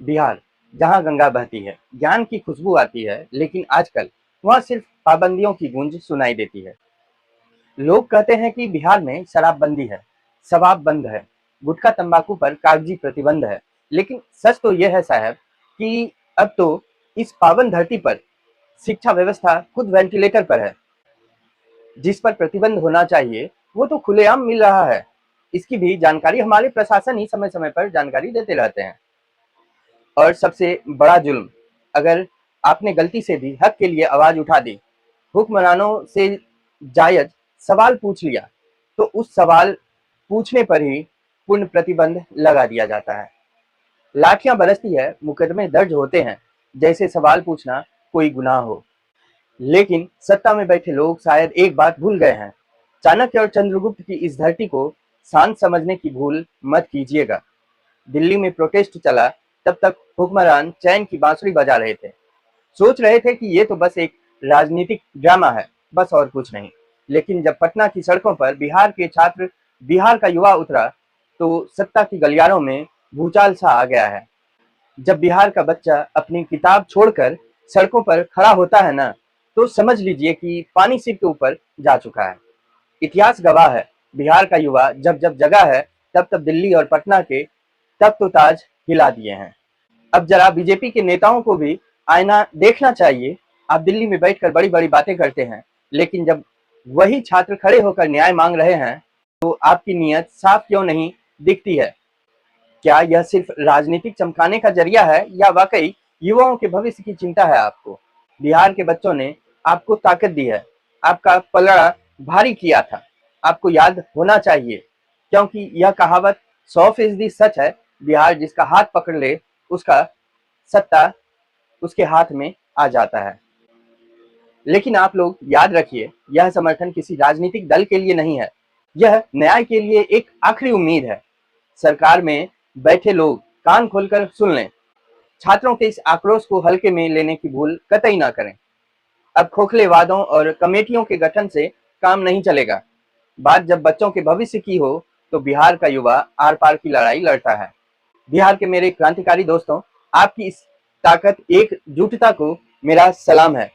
बिहार, जहाँ गंगा बहती है, ज्ञान की खुशबू आती है, लेकिन आजकल वहाँ सिर्फ पाबंदियों की गूंज सुनाई देती है। लोग कहते हैं कि बिहार में शराबबंदी है, शराब बंद है, गुटखा तंबाकू पर कागजी प्रतिबंध है। लेकिन सच तो यह है साहब कि अब तो इस पावन धरती पर शिक्षा व्यवस्था खुद वेंटिलेटर पर है। जिस पर प्रतिबंध होना चाहिए वो तो खुलेआम मिल रहा है। इसकी भी जानकारी हमारे प्रशासन ही समय समय पर जानकारी देते रहते हैं। और सबसे बड़ा जुल्म, अगर आपने गलती से भी हक के लिए आवाज उठा दी, हुक्मरानों से जायज सवाल पूछ लिया, तो उस सवाल पूछने पर ही पूर्ण प्रतिबंध लगा दिया जाता है। लाठियां बरसती है, मुकदमे दर्ज होते हैं, जैसे सवाल पूछना कोई गुनाह हो। लेकिन सत्ता में बैठे लोग शायद एक बात भूल गए हैं। चाणक्य और चंद्रगुप्त की इस धरती को शांत समझने की भूल मत कीजिएगा। दिल्ली में प्रोटेस्ट चला, तब तक हुक्मरान चैन की बांसुरी बजा रहे थे। सोच रहे थे कि ये तो बस एक राजनीतिक ड्रामा है, बस और कुछ नहीं। लेकिन जब पटना की सड़कों पर बिहार के छात्र, बिहार का युवा उतरा, तो सत्ता की गलियारों में भूचाल सा आ गया है। जब बिहार का बच्चा अपनी किताब छोड़कर सड़कों पर खड़ा होता है ना, तो समझ लीजिए कि पानी सिर के ऊपर जा चुका है। इतिहास गवाह है, बिहार का युवा जब जब जगा है, तब तब दिल्ली और पटना के तख्त तो ताज हिला दिए हैं। अब जरा बीजेपी के नेताओं को भी आईना देखना चाहिए। आप दिल्ली में बैठकर बड़ी बड़ी बातें करते हैं, लेकिन जब वही छात्र खड़े होकर न्याय मांग रहे हैं, तो आपकी नीयत साफ क्यों नहीं दिखती है? क्या यह सिर्फ राजनीतिक चमकाने का जरिया है, या वाकई युवाओं के भविष्य की चिंता है आपको? बिहार के बच्चों ने आपको ताकत दी है, आपका पलड़ा भारी किया था। आपको याद होना चाहिए, क्योंकि यह कहावत 100% सच है। बिहार जिसका हाथ पकड़ ले, उसका सत्ता उसके हाथ में आ जाता है। लेकिन आप लोग याद रखिए, यह समर्थन किसी राजनीतिक दल के लिए नहीं है, यह न्याय के लिए एक आखिरी उम्मीद है। सरकार में बैठे लोग कान खोलकर सुन लें। छात्रों के इस आक्रोश को हल्के में लेने की भूल कतई ना करें। अब खोखले वादों और कमेटियों के गठन से काम नहीं चलेगा। बात जब बच्चों के भविष्य की हो, तो बिहार का युवा आर पार की लड़ाई लड़ता है। बिहार के मेरे क्रांतिकारी दोस्तों, आपकी इस ताकत, एकजुटता को मेरा सलाम है।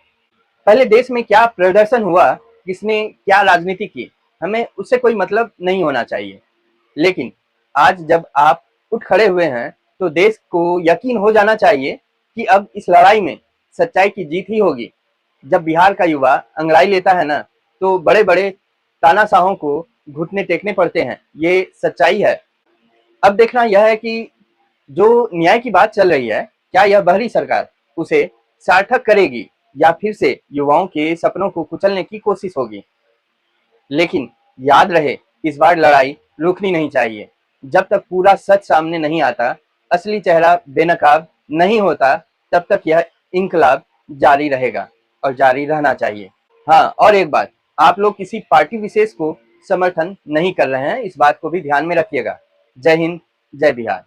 पहले देश में क्या प्रदर्शन हुआ, किसने क्या राजनीति की, हमें उससे कोई मतलब नहीं होना चाहिए। लेकिन आज जब आप उठ खड़े हुए हैं, तो देश को यकीन हो जाना चाहिए कि अब इस लड़ाई में सच्चाई की जीत ही होगी। जब बिहार का युवा अंगड़ाई लेता है ना, तो बड़े बड़े तानाशाहों को घुटने टेकने पड़ते हैं। ये सच्चाई है। अब देखना यह है कि जो न्याय की बात चल रही है, क्या यह बहरी सरकार उसे सार्थक करेगी, या फिर से युवाओं के सपनों को कुचलने की कोशिश होगी? लेकिन याद रहे, इस बार लड़ाई रुकनी नहीं चाहिए। जब तक पूरा सच सामने नहीं आता, असली चेहरा बेनकाब नहीं होता, तब तक यह इंकलाब जारी रहेगा और जारी रहना चाहिए। हाँ, और एक बात, आप लोग किसी पार्टी विशेष को समर्थन नहीं कर रहे हैं, इस बात को भी ध्यान में रखिएगा। जय हिंद, जय बिहार।